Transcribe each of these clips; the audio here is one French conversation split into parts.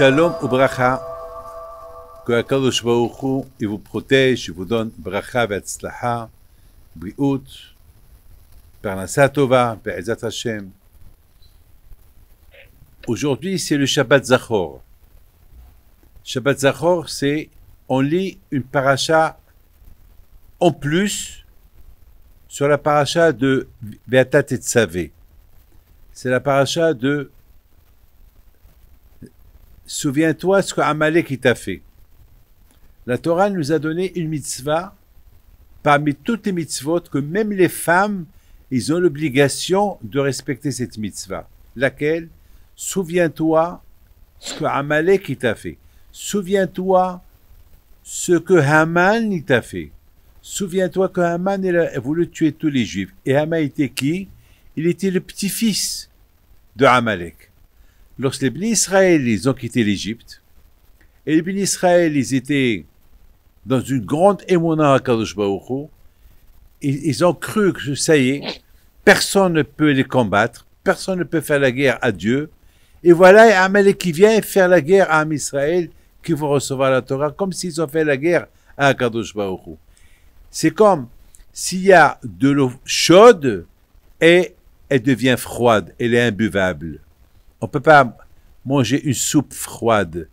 Shalom ou bracha, que Akadosh Baruch Hu, il vous protège, il vous donne bracha ve'atzlacha, briut, parnassa tova, be'ezat Hashem. Aujourd'hui, c'est le Shabbat Zachor. Shabbat Zachor, c'est, on lit une paracha en plus sur la paracha de Be'ata Tetzavé. C'est la paracha de souviens-toi ce que Amalek t'a fait. La Torah nous a donné une mitzvah parmi toutes les mitzvot que même les femmes, ils ont l'obligation de respecter cette mitzvah. Laquelle? Souviens-toi ce que Amalek t'a fait. Souviens-toi ce que Haman t'a fait. Souviens-toi que Haman a voulu tuer tous les Juifs. Et Haman était qui? Il était le petit-fils de Amalek. Lorsque les Bnei Israël ils ont quitté l'Égypte, et les Bnei Israël ils étaient dans une grande émona à Kadosh Baruch Hu, ils ont cru que ça y est, personne ne peut les combattre, personne ne peut faire la guerre à Dieu. Et voilà Amalek qui vient faire la guerre à Israël qui vont recevoir la Torah, comme s'ils ont fait la guerre à Kadosh Baruch Hu. C'est comme s'il y a de l'eau chaude et elle devient froide, elle est imbuvable. On ne peut pas manger une soupe froide.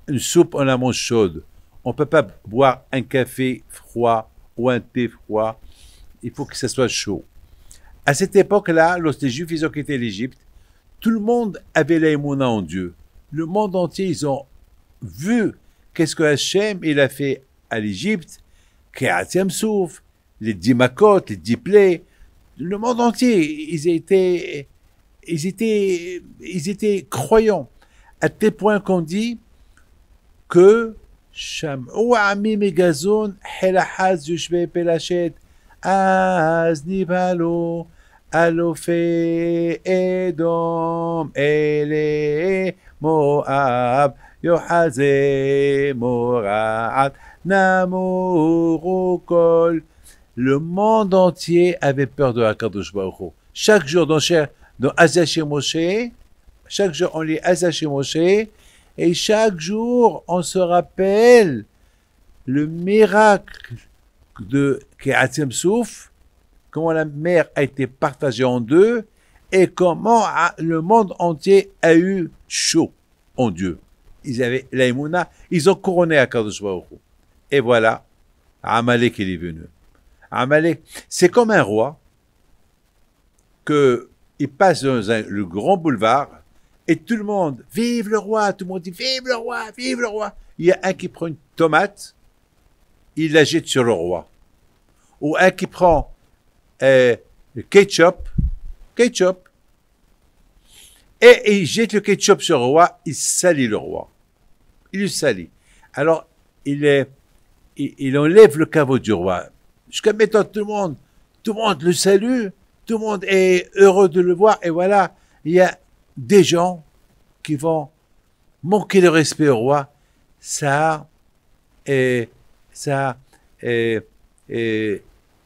Une soupe, on la mange chaude. On ne peut pas boire un café froid ou un thé froid. Il faut que ça soit chaud. À cette époque-là, lorsque les Juifs ils ont quitté l'Égypte, tout le monde avait la émouna en Dieu. Le monde entier, ils ont vu qu'est-ce que Hachem il a fait à l'Égypte, Kriyat Yam-Souf, les 10 Makot, les 10 plaies. Le monde entier, ils étaient croyants, à tel point qu'on dit que Ouami Megazon Helahaz Yushbe Pelachet Az Nibalo Alofe Edom Ele Moab Yohaze Morat Namurukol. Le monde entier avait peur de Akadosh Baruch Hu. Chaque jour dans Azaché Moshe, chaque jour on lit Azaché Moshe, et chaque jour on se rappelle le miracle de Kriyat Yam-Souf, comment la mer a été partagée en deux, et comment le monde entier a eu chaud en Dieu. Ils avaient la émouna, ils ont couronné Akadosh Baruch Hu. Et voilà, Amalek il est venu. Amalek, c'est comme un roi il passe dans le grand boulevard et tout le monde, vive le roi, tout le monde dit, vive le roi, vive le roi. Il y a un qui prend une tomate, il la jette sur le roi. Ou un qui prend le ketchup, et il jette le ketchup sur le roi, il salit le roi. Il le salit. Alors, il enlève le caveau du roi. Jusqu'à maintenant, tout le monde le salue. Tout le monde est heureux de le voir. Et voilà, il y a des gens qui vont manquer le respect au roi. Ça a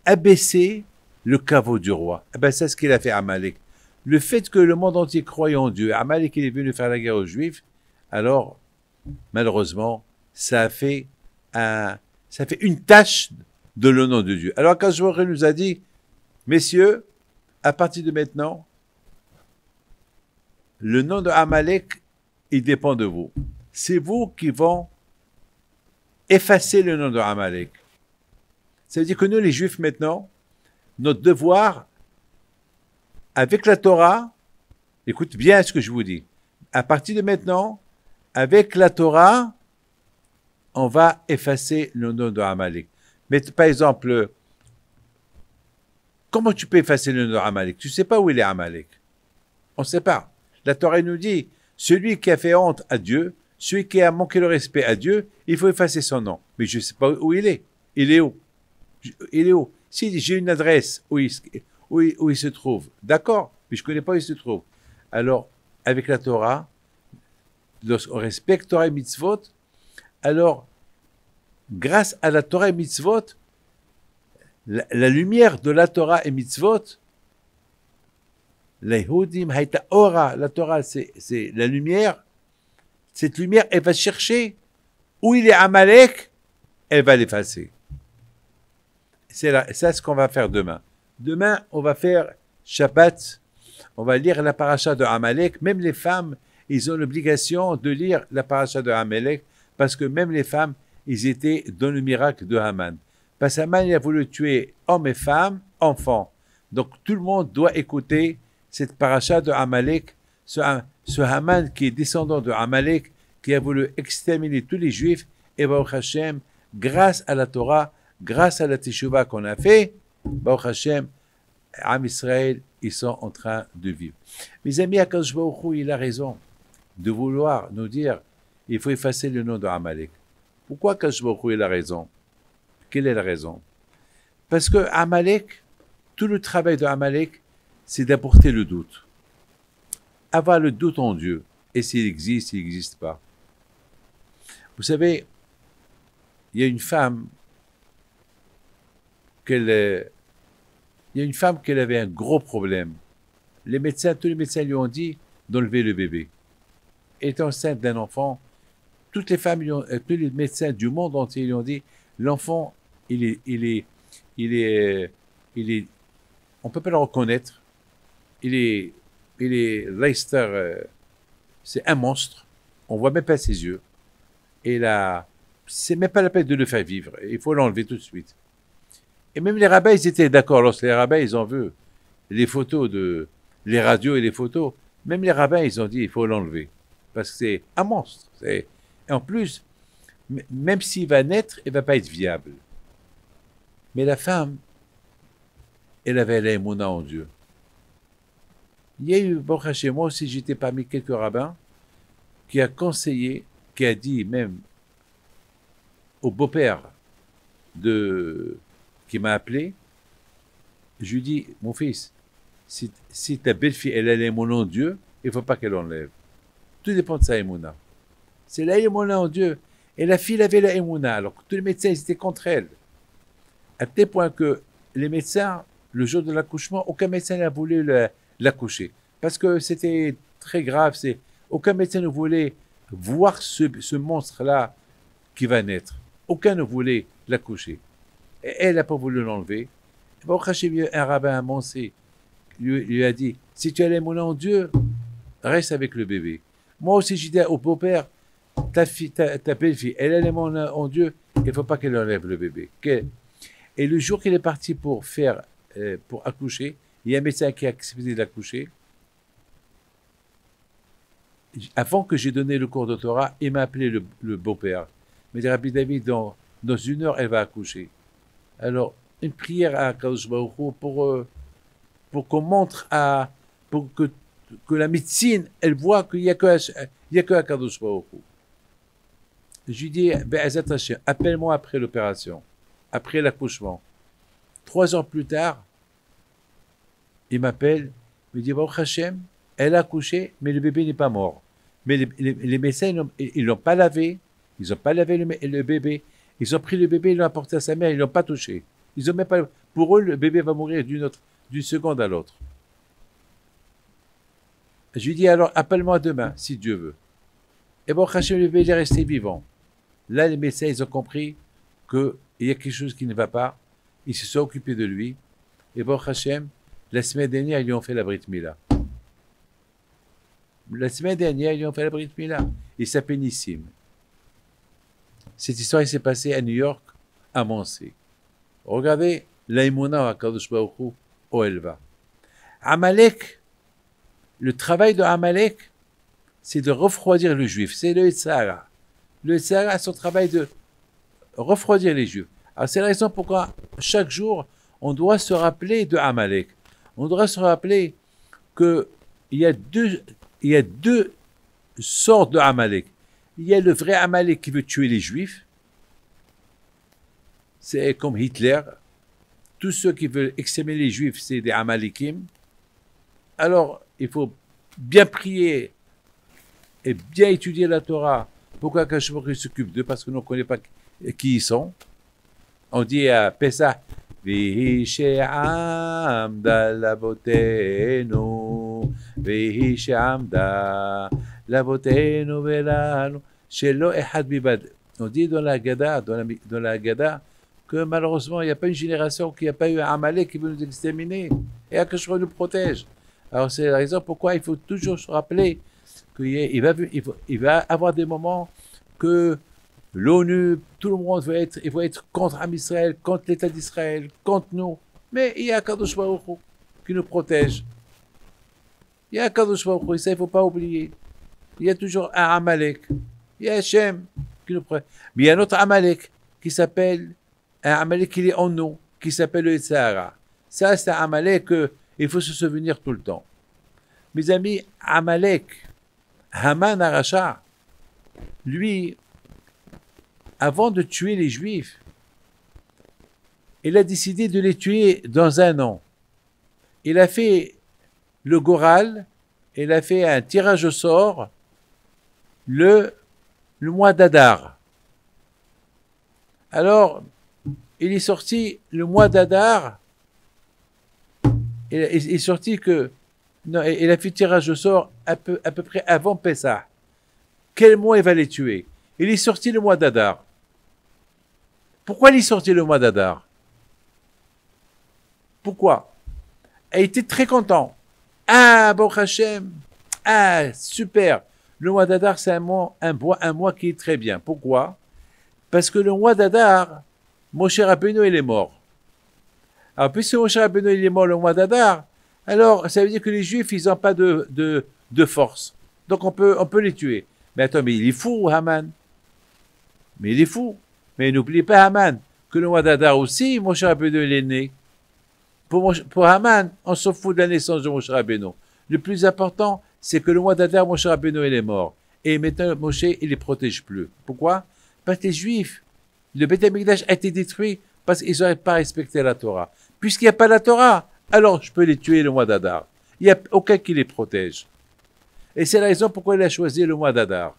abaissé le caveau du roi. Eh ben, c'est ce qu'il a fait à Amalek. Le fait que le monde entier croyait en Dieu, Amalek il est venu faire la guerre aux Juifs, alors, malheureusement, ça a fait une tâche de l'honneur de Dieu. Alors, quand Joël nous a dit, messieurs, à partir de maintenant, le nom de Amalek, il dépend de vous. C'est vous qui vont effacer le nom de Amalek. Ça veut dire que nous, les Juifs, maintenant, notre devoir, avec la Torah, écoute bien ce que je vous dis, à partir de maintenant, avec la Torah, on va effacer le nom de Amalek. Mais par exemple, comment tu peux effacer le nom d'Amalek? Tu ne sais pas où il est Amalek. On ne sait pas. La Torah nous dit, celui qui a fait honte à Dieu, celui qui a manqué le respect à Dieu, il faut effacer son nom. Mais je ne sais pas où il est. Il est où? Il est où? Si j'ai une adresse où il se trouve, d'accord, mais je ne connais pas où il se trouve. Alors, avec la Torah, lorsqu'on respecte Torah et Mitzvot, alors, grâce à la Torah et Mitzvot, la lumière de la Torah et Mitzvot, la Torah c'est la lumière, Cette lumière, elle va chercher où il est Amalek, elle va l'effacer. C'est ce qu'on va faire demain. Demain, on va faire Shabbat, on va lire la paracha de Amalek. Même les femmes, ils ont l'obligation de lire la paracha de Amalek, parce que même les femmes, ils étaient dans le miracle de Haman. Parce qu'Haman, il a voulu tuer hommes et femmes, enfants. Donc tout le monde doit écouter cette paracha de Amalek, ce Haman qui est descendant de Amalek, qui a voulu exterminer tous les Juifs, et Baruch Hashem, grâce à la Torah, grâce à la Teshuvah qu'on a fait, Baruch Hashem, Am Israël, ils sont en train de vivre. Mes amis, Akadosh Baruch Hu, il a raison de vouloir nous dire, il faut effacer le nom de Amalek. Pourquoi Akadosh Baruch Hu, il a raison? Quelle est la raison? Parce que Amalek, tout le travail de Amalek, c'est d'apporter le doute. Avoir le doute en Dieu. Et s'il existe, s'il n'existe pas. Vous savez, il y a une femme qui avait un gros problème. Tous les médecins lui ont dit d'enlever le bébé. Elle était enceinte d'un enfant. Tous les médecins du monde entier lui ont dit, l'enfant, on ne peut pas le reconnaître. Il est Leicester, c'est un monstre. On ne voit même pas ses yeux. Et là, c'est même pas la peine de le faire vivre. Il faut l'enlever tout de suite. Et même les rabbins, ils étaient d'accord. Lorsque les rabbins, ils ont vu les photos les radios et les photos, même les rabbins, ils ont dit, il faut l'enlever. Parce que c'est un monstre. Et en plus, même s'il va naître, il ne va pas être viable. Mais la femme, elle avait l'aïmouna en Dieu. Il y a eu, chez moi aussi, j'étais parmi quelques rabbins qui a conseillé, qui a dit même au beau-père qui m'a appelé, je lui dis, mon fils, si ta belle-fille, elle a l'aïmouna en Dieu, il ne faut pas qu'elle enlève. Tout dépend de sa aïmouna. C'est l'aïmouna en Dieu. Et la fille avait l'aïmouna, alors que tous les médecins ils étaient contre elle. À tel point que les médecins, le jour de l'accouchement, aucun médecin n'a voulu l'accoucher. Parce que c'était très grave. Aucun médecin ne voulait voir ce monstre-là qui va naître. Aucun ne voulait l'accoucher. Et elle n'a pas voulu l'enlever. Un rabbin a Mansé lui a dit, si tu as l'aïmouna en Dieu, reste avec le bébé. Moi aussi, j'ai dit au beau-père, ta belle-fille, elle a l'aïmouna en Dieu, il ne faut pas qu'elle enlève le bébé. Et le jour qu'il est parti pour accoucher, il y a un médecin qui a accepté d'accoucher. Avant que j'ai donné le cours de Torah, il m'a appelé le beau-père. Il m'a dit, Rabbi David, dans 1 heure, elle va accoucher. Alors, une prière à Kadosh Baruch Hu pour qu'on montre pour que la médecine, elle voit qu'il n'y a que Kadosh Baruch Hu. Je lui dis, appelle-moi après l'opération, après l'accouchement. 3 heures plus tard, il m'appelle, il me dit, Baruch Hashem, elle a accouché, mais le bébé n'est pas mort. Mais les médecins, ils l'ont pas lavé, ils n'ont pas lavé le bébé, ils ont pris le bébé, ils l'ont apporté à sa mère, ils l'ont pas touché. Ils ont même pas, pour eux, le bébé va mourir d'une seconde à l'autre. Je lui dis alors, appelle-moi demain, si Dieu veut. Et Baruch Hashem, le bébé, il est resté vivant. Là, les médecins, ils ont compris qu'il y a quelque chose qui ne va pas. Ils se sont occupés de lui. Et Baruch Hashem, la semaine dernière, ils lui ont fait la Brit Mila. La semaine dernière, ils lui ont fait la Brit Mila. Il s'appelle Nissim. Cette histoire s'est passée à New York, à Mansé. Regardez l'aïmouna à Kadosh Baruch Hu, où elle va. Amalek, le travail de Amalek, c'est de refroidir le juif. C'est le Yetzirah. Le Yetzirah a son travail de refroidir les juifs. Alors c'est la raison pourquoi chaque jour, on doit se rappeler de Amalek. On doit se rappeler qu'il y a deux sortes de Amalek. Il y a le vrai Amalek qui veut tuer les juifs. C'est comme Hitler. Tous ceux qui veulent exterminer les juifs, c'est des Amalekim. Alors, il faut bien prier et bien étudier la Torah. Pourquoi Kachemok s'occupe d'eux? Parce que nous ne connaissons pas qui ils sont. On dit à Pesach, Vihi she'amda labotenu, Vihi she'amda L'avoteinu velanu, shelo echad bibad. On dit dans la Haggadah, dans la Haggadah, que malheureusement, il n'y a pas une génération qui n'a pas eu un Amalek qui veut nous exterminer. Et Akash nous protège. Alors c'est la raison pourquoi il faut toujours se rappeler qu'il va avoir des moments que l'ONU, tout le monde il va être contre Israël, contre l'État d'Israël, contre nous. Mais il y a Kadosh Baruch Hu qui nous protège. Il y a Kadosh Baruch Hu, ça il ne faut pas oublier. Il y a toujours un Amalek. Il y a Hachem qui nous protège. Mais il y a un autre Amalek qui s'appelle, un Amalek qui est en nous, qui s'appelle le Sahara. Ça, c'est un Amalek qu'il faut se souvenir tout le temps. Mes amis, Amalek, Haman Aracha, lui, avant de tuer les Juifs, il a décidé de les tuer dans un an. Il a fait le Goral, il a fait un tirage au sort le mois d'Adar. Alors, il est sorti le mois d'Adar, il est sorti que, non, il a fait tirage au sort à peu près avant Pessah. Quel mois il va les tuer? Il est sorti le mois d'Adar. Pourquoi il est sorti le mois d'Adar? Pourquoi? Il était très content. Ah, Baruch Hashem. Ah, super. Le mois d'Adar, c'est un mois qui est très bien. Pourquoi? Parce que le mois d'Adar, Moshe Rabbeinu, il est mort. Alors, puisque Moshe Rabbeinu, il est mort le mois d'Adar, alors, ça veut dire que les Juifs, ils n'ont pas de force. Donc, on peut les tuer. Mais attends, mais il est fou, Haman. Mais il est fou. Mais n'oubliez pas, Haman, que le mois d'Adar aussi, Moshe Rabbeinu, il est né. Pour Haman, on s'en fout de la naissance de Moshe Rabbeinu. Le plus important, c'est que le mois d'Adar, Moshe Rabbeinu, il est mort. Et maintenant, Moshe, il ne les protège plus. Pourquoi? Parce que les Juifs, le Beth Amikdash a été détruit parce qu'ils n'auraient pas respecté la Torah. Puisqu'il n'y a pas la Torah, alors je peux les tuer le mois d'Adar. Il n'y a aucun qui les protège. Et c'est la raison pourquoi il a choisi le mois d'Adar.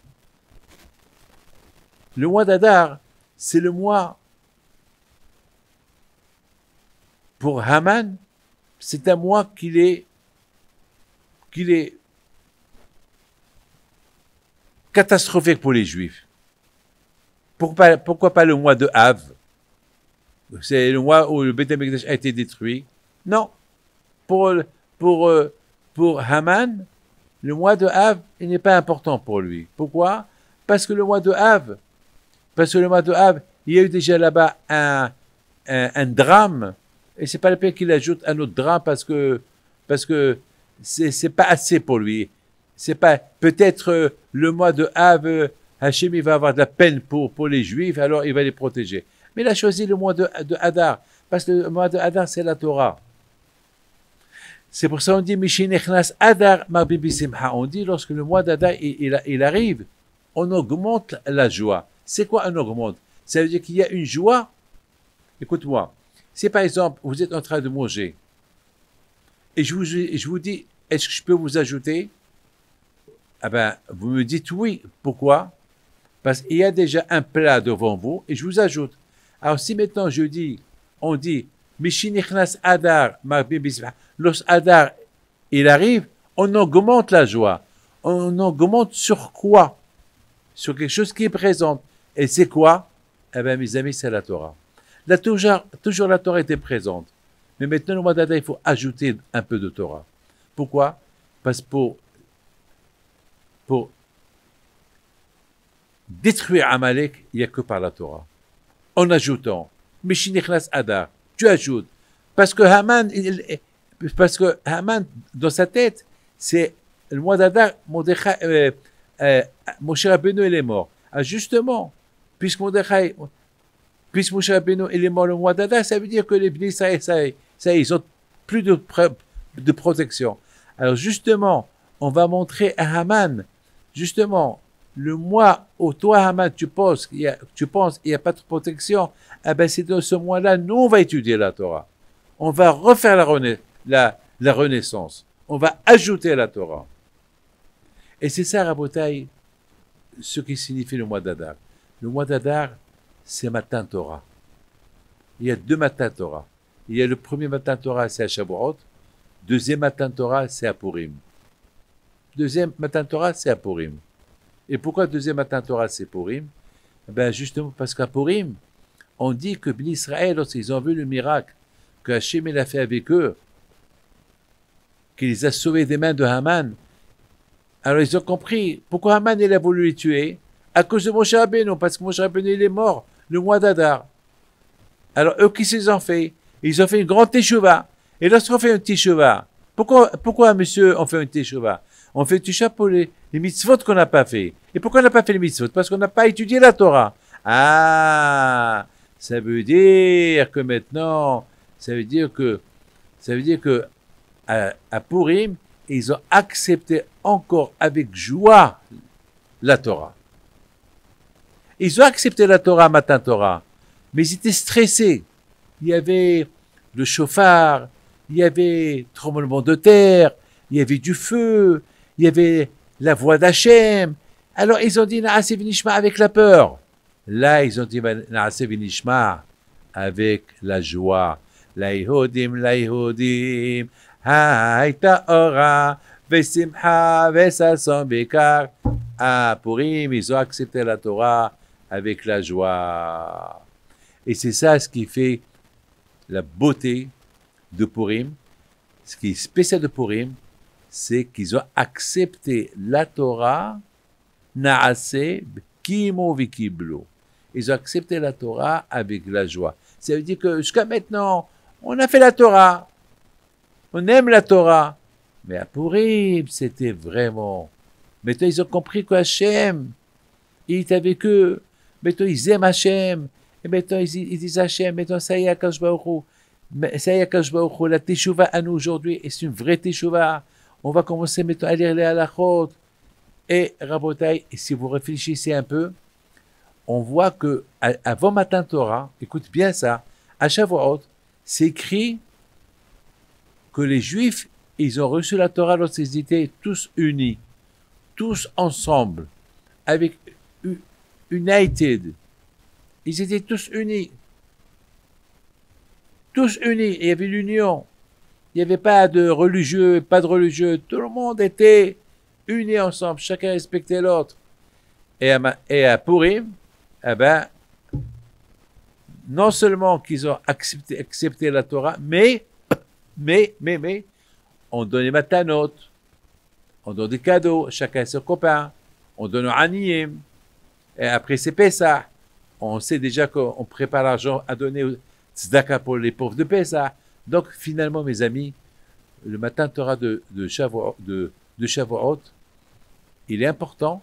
Le mois d'Adar, c'est le mois, pour Haman, c'est un mois qu'il est catastrophique pour les Juifs. Pourquoi pas le mois de Av? C'est le mois où le Beth Amikdash a été détruit. Non. Pour Haman, le mois de Av, il n'est pas important pour lui. Pourquoi? Parce que le mois de Av, il y a eu déjà là-bas un drame, et c'est pas la peine qu'il ajoute un autre drame parce que c'est pas assez pour lui. C'est pas, peut-être le mois de Av, Hachem, il va avoir de la peine pour les Juifs, alors il va les protéger. Mais il a choisi le mois de Hadar, parce que le mois de Hadar, c'est la Torah. C'est pour ça qu'on dit Mishinechnas Hadar Marbibi Simha. On dit lorsque le mois d'Hadar il arrive, on augmente la joie. C'est quoi on augmente? Ça veut dire qu'il y a une joie. Écoute-moi, si par exemple vous êtes en train de manger et je vous dis, est-ce que je peux vous ajouter? Ah ben, vous me dites oui. Pourquoi? Parce qu'il y a déjà un plat devant vous et je vous ajoute. Alors si maintenant on dit Mishinichnas Hadar, lorsque Hadar il arrive, on augmente la joie. On augmente sur quoi? Sur quelque chose qui est présent. Et c'est quoi? Eh bien, mes amis, c'est la Torah. Toujours la Torah était présente. Mais maintenant, le mois d'Adar, il faut ajouter un peu de Torah. Pourquoi? Parce que pour détruire Amalek, il n'y a que par la Torah. En ajoutant, Mishinichnas Hadar, tu ajoutes. Parce que Haman, dans sa tête, c'est le mois d'Adar, Moshe Rabbeinu, il est mort. Ah, justement, puisque Moshe Rabbeinu, il est mort le mois d'Adar, ça veut dire que les Bnei Israël, ça, ils ont plus de protection. Alors justement, on va montrer à Haman, justement, le mois où toi, Haman, tu penses qu'il n'y a pas de protection, eh ben c'est dans ce mois-là, nous, on va étudier la Torah. On va refaire la renaissance. On va ajouter la Torah. Et c'est ça, Rabotai, ce qui signifie le mois d'Adar. Le mois d'Adar, c'est Matan Torah. Il y a deux Matan Torah. Il y a le premier Matan Torah, c'est à Shavuot. Deuxième Matan Torah, c'est à Purim. deuxième Matan Torah, c'est à Purim. Et pourquoi deuxième Matan Torah, c'est Purim? Ben justement parce qu'à Purim, on dit que Bnei Israël, lorsqu'ils ont vu le miracle que Hachem a fait avec eux, qu'il les a sauvés des mains de Haman, alors ils ont compris pourquoi Haman il a voulu les tuer, à cause de Moshe Rabbeinu, parce que Moshe Rabbeinu il est mort le mois d'Adar. Alors eux, qu'est-ce qu'ils ont fait? Ils ont fait une grande teshuva. Et lorsqu'on fait une teshuva, pourquoi monsieur, on fait une teshuva? On fait une teshuva pour les mitzvot qu'on n'a pas fait. Et pourquoi on n'a pas fait les mitzvot? Parce qu'on n'a pas étudié la Torah. Ah, ça veut dire que maintenant, ça veut dire que à Purim, ils ont accepté encore avec joie la Torah. Ils ont accepté la Torah, Matan Torah, mais ils étaient stressés. Il y avait le chauffard, il y avait tremblement de terre, il y avait du feu, il y avait la voix d'Hachem. Alors ils ont dit Naaseh v'nishma avec la peur. Là, ils ont dit Naaseh v'nishma avec la joie. Laïhodim, laïhodim, haïta ora, vesimcha, vesason bekar. À Purim, ils ont accepté la Torah avec la joie. Et c'est ça ce qui fait la beauté de Purim. Ce qui est spécial de Purim, c'est qu'ils ont accepté la Torah, Naaseh, Kimo Vikiblo. Ils ont accepté la Torah avec la joie. Ça veut dire que jusqu'à maintenant, on a fait la Torah. On aime la Torah. Mais à Purim, c'était vraiment... Maintenant, ils ont compris qu'Hachem, il est avec eux. Maintenant, ils aiment Hachem. Et maintenant, ils disent Hachem. Maintenant, ça y est, Akadosh Baruch Hu. Ça y est, Akadosh Baruch Hu. La teshuva à nous aujourd'hui, et c'est une vraie teshuva. On va commencer maintenant à lire les halachot. Et Rabotai, si vous réfléchissez un peu, on voit que avant Matan Torah, écoute bien ça, à Shavuot, c'est écrit que les Juifs, ils ont reçu la Torah lorsqu'ils étaient tous unis, tous ensemble, avec united. Ils étaient tous unis. Tous unis. Il y avait l'union. Il n'y avait pas de religieux, pas de religieux. Tout le monde était unis ensemble. Chacun respectait l'autre. Et à Purim, eh ben, non seulement qu'ils ont accepté la Torah, mais, on donnait matanot, on donne des cadeaux, chacun à son copain, on donne un aniyim, et après c'est Pessah, on sait déjà qu'on prépare l'argent à donner au tzedaka pour les pauvres de Pessah. Donc finalement, mes amis, le Matan Torah de Shavuot, il est important,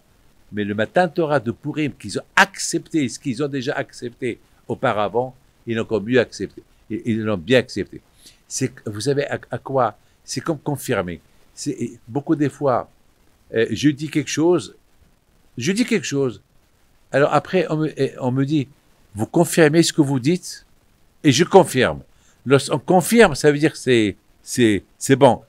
mais le Matan Torah de Purim, qu'ils ont accepté, ce qu'ils ont déjà accepté auparavant, ils l'ont encore mieux accepté. Ils l'ont bien accepté. Vous savez à quoi? C'est comme confirmer. Beaucoup des fois, je dis quelque chose, alors après on me dit, vous confirmez ce que vous dites, et je confirme. Lorsqu'on confirme, ça veut dire que c'est bon.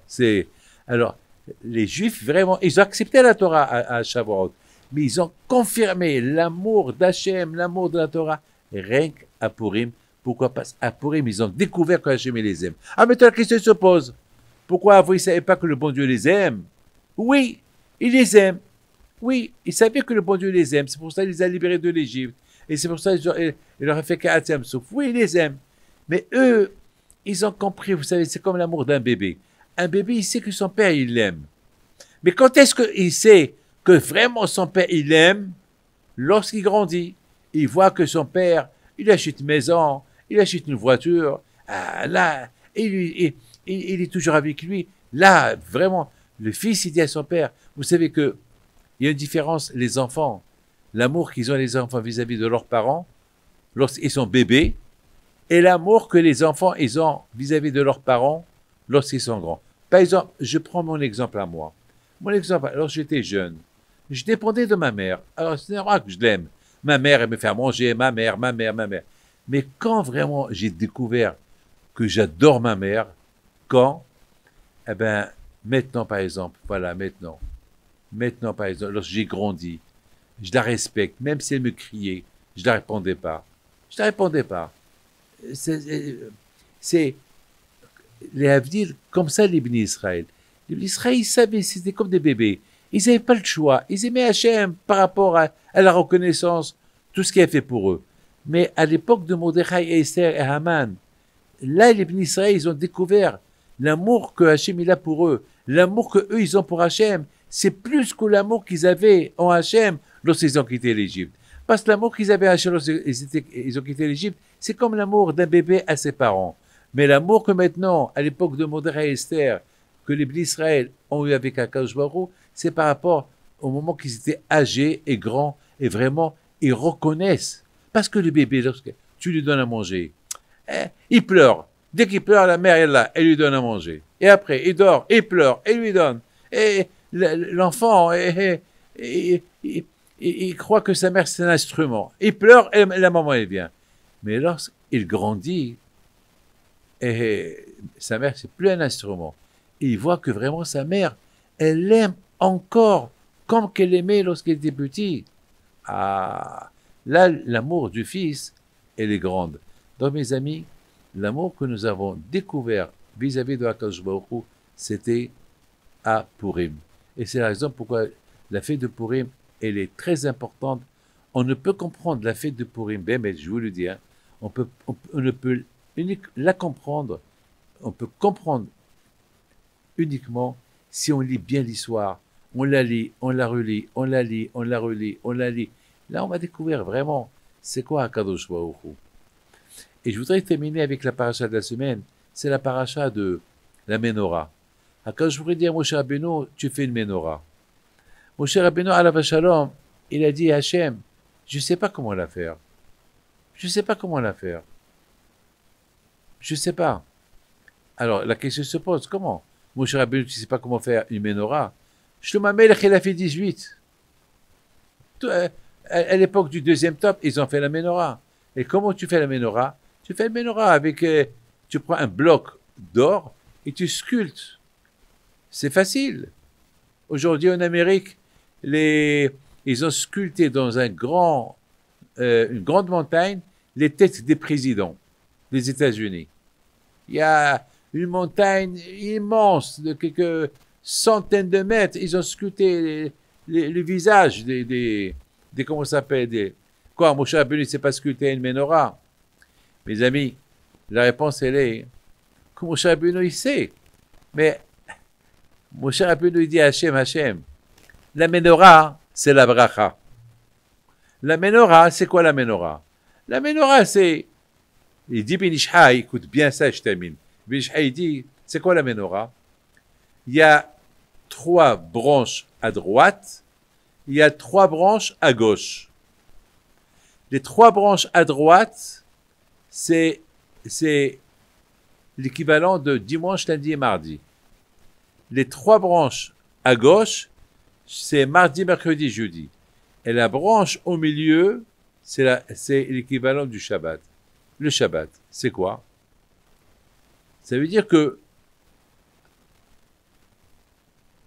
Alors, les Juifs, vraiment, ils ont accepté la Torah à Shavuot, mais ils ont confirmé l'amour d'Hachem, l'amour de la Torah, rien qu'à Purim. Pourquoi? Parce qu'à Purim, ils ont découvert que Hachem les aime. Ah, mais la question se pose. Pourquoi vous ne savez pas que le bon Dieu les aime? Oui, il les aime. Oui, ils savaient que le bon Dieu les aime. C'est pour ça qu'il les a libérés de l'Égypte. Et c'est pour ça qu'il leur a fait Ka'atem Souf. Oui, il les aime. Mais eux, ils ont compris, vous savez, c'est comme l'amour d'un bébé. Un bébé, il sait que son père, il l'aime. Mais quand est-ce qu'il sait que vraiment son père, il l'aime? Lorsqu'il grandit, il voit que son père, il achète une maison, il achète une voiture. Ah, là, il est toujours avec lui. Là, vraiment, le fils, il dit à son père, vous savez que il y a une différence, les enfants, l'amour qu'ils ont les enfants vis-à-vis de leurs parents, lorsqu'ils sont bébés, et l'amour que les enfants, ils ont vis-à-vis de leurs parents, lorsqu'ils sont grands. Par exemple, je prends mon exemple à moi. Mon exemple, alors j'étais jeune, je dépendais de ma mère. Alors c'est normal que je l'aime. Ma mère, elle me fait à manger, ma mère. Mais quand vraiment j'ai découvert que j'adore ma mère, quand? Eh ben, maintenant par exemple, voilà, maintenant par exemple, lorsque j'ai grandi, je la respecte, même si elle me criait, je ne la répondais pas. C'est les Havdil, comme ça les Bnei Israël. Les Bnei Israël, ils savaient, c'était comme des bébés. Ils n'avaient pas le choix. Ils aimaient Hachem par rapport à la reconnaissance, tout ce qu'il a fait pour eux. Mais à l'époque de Mordechai et Esther et Haman, là, les Bnei Israël, ils ont découvert l'amour que Hachem il a pour eux, l'amour que eux ils ont pour Hachem. C'est plus que l'amour qu'ils avaient en Hachem lorsqu'ils ont quitté l'Égypte. Parce que l'amour qu'ils avaient en Hachem lorsqu'ils ont quitté l'Égypte, c'est comme l'amour d'un bébé à ses parents. Mais l'amour que maintenant, à l'époque de Mordechai et Esther, que les Bnei Israël ont eu avec Akadosh Baruch Hu, c'est par rapport au moment qu'ils étaient âgés et grands et vraiment, ils reconnaissent. Parce que le bébé, lorsque tu lui donnes à manger, il pleure. Dès qu'il pleure, la mère est là, elle lui donne à manger. Et après, il dort, il pleure, elle lui donne. Et l'enfant, il croit que sa mère, c'est un instrument. Il pleure et la maman, elle vient. Mais lorsqu'il grandit, sa mère, c'est plus un instrument. Et il voit que vraiment sa mère, elle l'aime encore comme qu'elle aimait lorsqu'il était petit. Ah, là, l'amour du fils, elle est grande. Donc, mes amis, l'amour que nous avons découvert vis-à-vis de Akadosh Baruch Hu, c'était à Purim. Et c'est la raison pourquoi la fête de Purim, elle est très importante. On ne peut comprendre la fête de Purim, mais je vous le dis, hein, on ne peut la comprendre, on peut comprendre uniquement si on lit bien l'histoire. On la lit, on la relit, on la lit, on la relit, on la lit. Là, on va découvrir vraiment c'est quoi Akadosh Baruch Hu. Et je voudrais terminer avec la paracha de la semaine. C'est la paracha de la Ménorah. Quand je voudrais dire à Moshe Rabbeinu, tu fais une Ménorah. Moshe Rabbeinu, alav shalom, il a dit à Hachem, je ne sais pas comment la faire. Je ne sais pas comment la faire. Je ne sais pas. Alors, la question se pose, comment Moshe Rabbeinu, tu ne sais pas comment faire une Ménorah. Shlomo HaMelech, il a fait 18. À l'époque du deuxième top, ils ont fait la Ménorah. Et comment tu fais la Ménorah? Tu fais la Ménorah avec... tu prends un bloc d'or et tu sculptes. C'est facile. Aujourd'hui, en Amérique, ils ont sculpté dans une grande montagne les têtes des présidents des États-Unis. Il y a une montagne immense de quelques centaines de mètres. Ils ont sculpté les visages des comment ça s'appelle, quoi, Moshe Rabbeinu ne sait pas sculpter une Ménorah. Mes amis, la réponse, elle est que Moshe Rabbeinu, il sait. Mais Moshe Rabbeinu, il dit à Hachem, la Ménorah, c'est la bracha. La Ménorah, c'est quoi la Ménorah? La Ménorah, c'est... Il dit Ben Ish Chai, écoute bien ça, je termine. Ben Ish Chai, il dit, c'est quoi la Ménorah? Il y a 3 branches à droite, il y a 3 branches à gauche. Les 3 branches à droite, c'est l'équivalent de dimanche, lundi et mardi. Les 3 branches à gauche, c'est mardi, mercredi, jeudi. Et la branche au milieu, c'est l'équivalent du Shabbat. Le Shabbat, c'est quoi? Ça veut dire que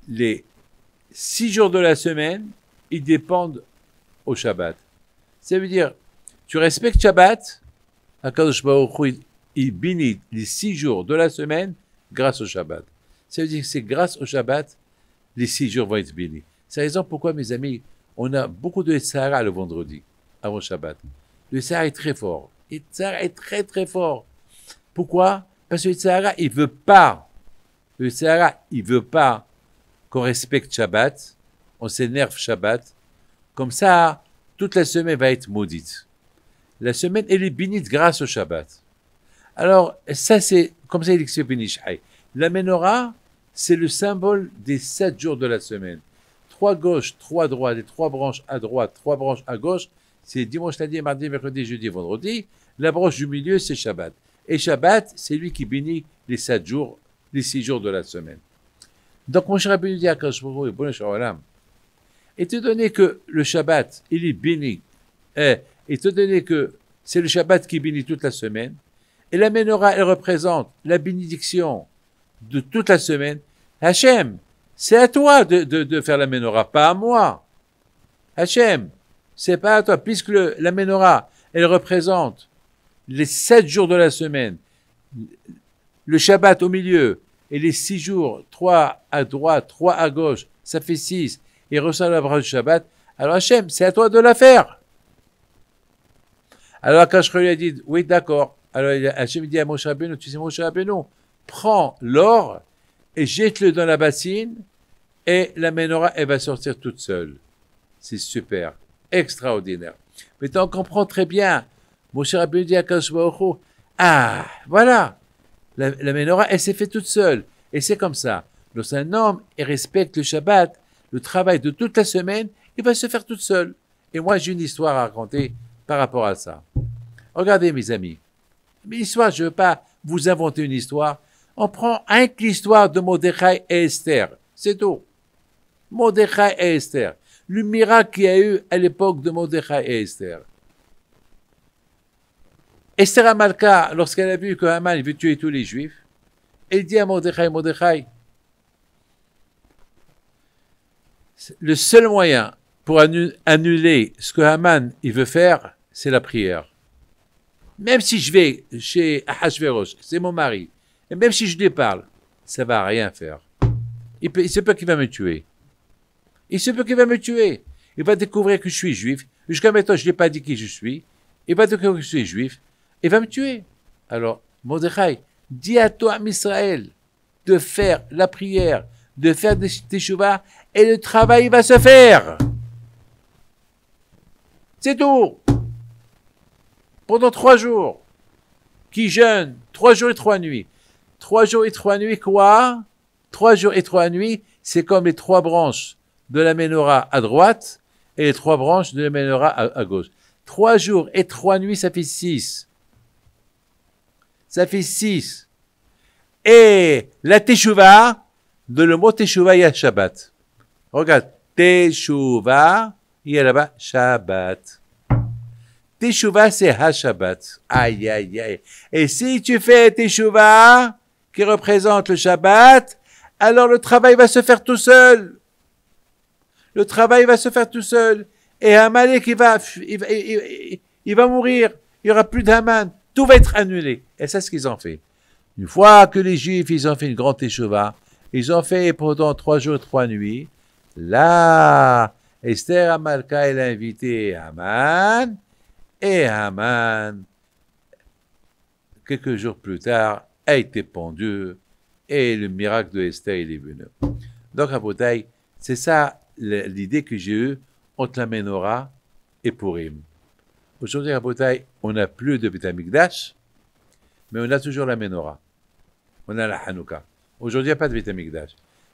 les 6 jours de la semaine, ils dépendent au Shabbat. Ça veut dire, tu respectes Shabbat, Akadosh Baruch Hu, il bénit les 6 jours de la semaine grâce au Shabbat. Ça veut dire que c'est grâce au Shabbat, les 6 jours vont être bénis. C'est la raison pourquoi, mes amis, on a beaucoup de Sahara le vendredi, avant Shabbat. Le Sahara est très fort. Le Sahara est très très fort. Pourquoi? Parce que le Sahara, il veut pas. Le Sahara, il veut pas qu'on respecte Shabbat. On s'énerve Shabbat. Comme ça, toute la semaine va être maudite. La semaine, elle est bénite grâce au Shabbat. Alors, ça, c'est comme ça il explique Ben Ish Chai. La Ménorah, c'est le symbole des 7 jours de la semaine. 3 gauche, 3 droite, et 3 branches à droite, 3 branches à gauche, c'est dimanche, lundi, mardi, mercredi, jeudi, vendredi. La branche du milieu, c'est Shabbat. Et Shabbat, c'est lui qui bénit les 7 jours, les 6 jours de la semaine. Donc, mon cher Rabbeinu dit à Akadosh Baruch Hu, bon Shalom, étant donné que le Shabbat, il est béni, étant donné que c'est le Shabbat qui bénit toute la semaine, et la Ménorah, elle représente la bénédiction de toute la semaine, Hachem, c'est à toi de faire la Ménorah, pas à moi. Hachem, c'est pas à toi, puisque la Ménorah, elle représente les 7 jours de la semaine, le Shabbat au milieu, et les 6 jours, 3 à droite, 3 à gauche, ça fait 6, il reçoit la bracha du Shabbat. Alors Hachem, c'est à toi de la faire. Alors Akash lui a dit, oui, d'accord. Alors Hachem dit à Moshe Rabbeinu, tu sais Moshe Rabbeinu, prends l'or et jette-le dans la bassine et la menorah, elle va sortir toute seule. C'est super, extraordinaire. Mais on comprend très bien. Moshe Rabbeinu dit à Akash Baruch Hu, ah, voilà, la menorah, elle s'est faite toute seule. Et c'est comme ça. Lorsqu'un homme respecte le Shabbat, le travail de toute la semaine, il va se faire toute seule. Et moi, j'ai une histoire à raconter par rapport à ça. Regardez, mes amis. Mais l'histoire, je ne veux pas vous inventer une histoire. On prend un que l'histoire de Mordechai et Esther. C'est tout. Mordechai et Esther. Le miracle qu'il y a eu à l'époque de Mordechai et Esther. Esther Amalka, lorsqu'elle a vu que Haman veut tuer tous les Juifs, elle dit à Mordechai, Mordechai, le seul moyen pour annuler ce que Haman il veut faire, c'est la prière. Même si je vais chez Ahashverosh, c'est mon mari, et même si je lui parle, ça ne va rien faire. Il se peut qu'il va me tuer. Il se peut qu'il va me tuer. Il va découvrir que je suis juif. Jusqu'à maintenant, je ne lui ai pas dit qui je suis. Il va découvrir que je suis juif. Il va me tuer. Alors, Mordechai, dis à toi, Israël, de faire la prière, de faire des teshuvah, et le travail va se faire. C'est tout. Pendant 3 jours. Qui jeûne 3 jours et 3 nuits. 3 jours et 3 nuits, quoi? 3 jours et 3 nuits, c'est comme les 3 branches de la menorah à droite et les 3 branches de la menorah à gauche. 3 jours et 3 nuits, ça fait 6. Ça fait 6. Et la teshuvah, de le mot teshuvah, il y a Shabbat. Regarde, teshuvah, il y a là-bas Shabbat. Teshuvah, c'est ha-Shabbat. Aïe, aïe, aïe. Et si tu fais teshuvah, qui représente le Shabbat, alors le travail va se faire tout seul. Le travail va se faire tout seul. Et Amalek, il va mourir. Il n'y aura plus d'Haman. Tout va être annulé. Et c'est ce qu'ils ont fait. Une fois que les Juifs, ils ont fait une grande teshuvah, ils ont fait pendant 3 jours et 3 nuits, là, Esther Amalka, elle a invité Haman, et Haman, quelques jours plus tard, a été pendu, et le miracle de Esther, il est venu. Donc, à Botaï, c'est ça l'idée que j'ai eue entre la Menorah et Purim. Aujourd'hui, à Botaï, on n'a plus de Beth Amikdash, mais on a toujours la Menorah. On a la Hanouka. Aujourd'hui, il n'y a pas de Beth Amikdash.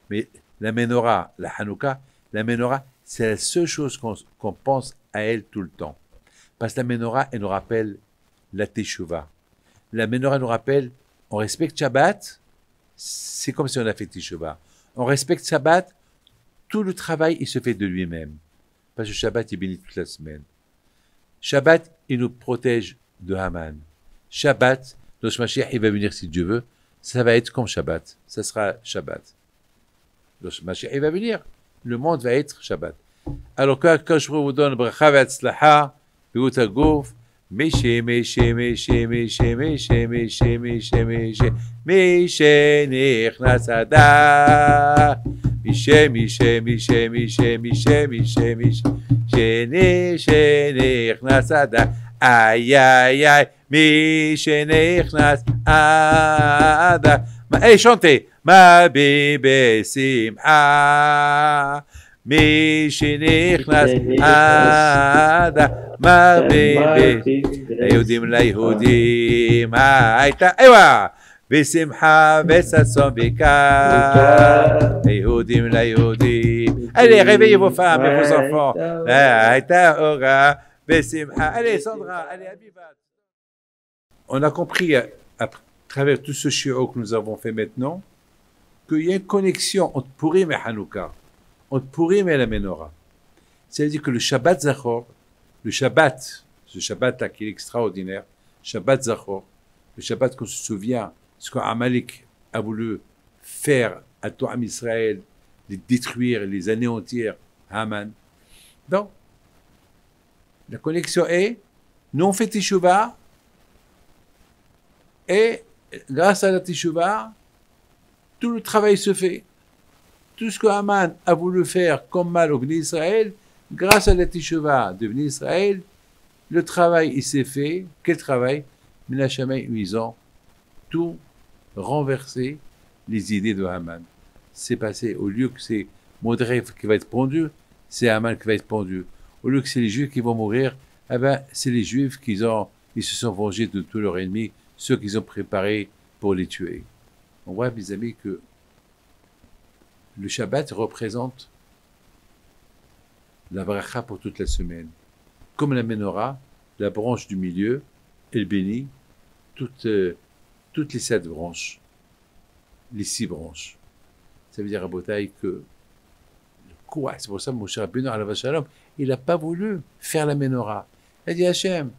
Mais la Menorah, la Hanouka, la Menorah, c'est la seule chose qu'on pense à elle tout le temps. Parce que la Menorah, elle nous rappelle la Teshuvah. La Menorah nous rappelle, on respecte Shabbat, c'est comme si on a fait Teshuvah. On respecte Shabbat, tout le travail, il se fait de lui-même. Parce que Shabbat, il bénit toute la semaine. Shabbat, il nous protège de Haman. Shabbat, notre Mashiach, il va venir si Dieu veut, ça va être comme Shabbat. Ça sera Shabbat. Notre Mashiach, il va venir. Le monde va être Shabbat. Alors, quand je vous donne bracha v'atzlaha, b'gout hagouf, Mishe, Mishe, Mishe, Mishe, Mishe, Mishe, Mishe, Mishe, Mishe, Nichnas Adar. Mishe, Mishe, Mishe, Mishe, Mishe, Mishe, Mishe, Mishe, Nichnas Adar. Aïe, aïe, aïe, Mishe, Nichnas Adar. Allez, chantez. Ma bébé simha. Mishe, Nichnas Adar. Ma bébé. ליהודים ליהודים הייתה, איווה, בשמחה וששון ויקר, ליהודים ליהודים. Allez, réveillez vos femmes et vos enfants. הייתה אורה, בשמחה. Allez, Sandra, allez, Abibat. On a compris à travers tout ce shiur que nous avons fait maintenant qu'il y a une connexion entre Purim et Hanouka, entre Purim et la Menorah. C'est-à-dire que le Shabbat Zachor, le Shabbat, ce Shabbat-là qui est extraordinaire, Shabbat Zachor, le Shabbat qu'on se souvient, ce qu'Amalek a voulu faire à tout Am Israël, les détruire, les anéantir, Haman. Donc, la connexion est, nous on fait Teshuvah, et grâce à la Teshuvah, tout le travail se fait. tout ce que Haman a voulu faire comme mal au Bnei Israël, grâce à la Teshuvah de Bnei Israël, le travail il s'est fait. Quel travail? Menachem, ils ont tout renversé les idées de Haman. C'est passé, au lieu que c'est Mordechai qui va être pendu, c'est Haman qui va être pendu. Au lieu que c'est les Juifs qui vont mourir, eh ben, c'est les Juifs ils se sont vengés de tous leurs ennemis, ceux qu'ils ont préparés pour les tuer. On voit, mes amis, que le Shabbat représente la bracha pour toute la semaine. Comme la menorah, la branche du milieu, elle bénit toutes les 7 branches, les 6 branches. Ça veut dire à Botaï que quoi? C'est pour ça que Moshe Rabbeinu alav shalom, il n'a pas voulu faire la menorah. Il a dit Hachem,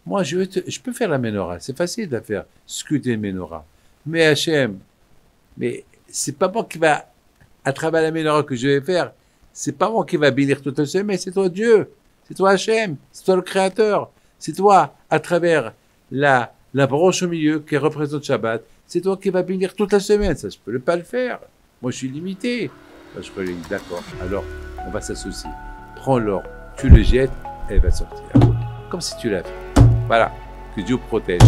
moi je peux faire la menorah, c'est facile de faire, sculpter une menorah. Mais Hachem, mais c'est pas moi qui va, à travers la menorah que je vais faire, c'est pas moi qui va bénir toute la semaine, c'est toi Dieu, c'est toi Hachem, c'est toi le Créateur, c'est toi à travers la branche au milieu qui représente Shabbat, c'est toi qui va bénir toute la semaine, ça je peux pas le faire. Moi, je suis limité. Je peux lui dire, d'accord, alors on va s'associer. Prends l'or, tu le jettes, elle va sortir. Comme si tu l'avais. Voilà, que Dieu protège.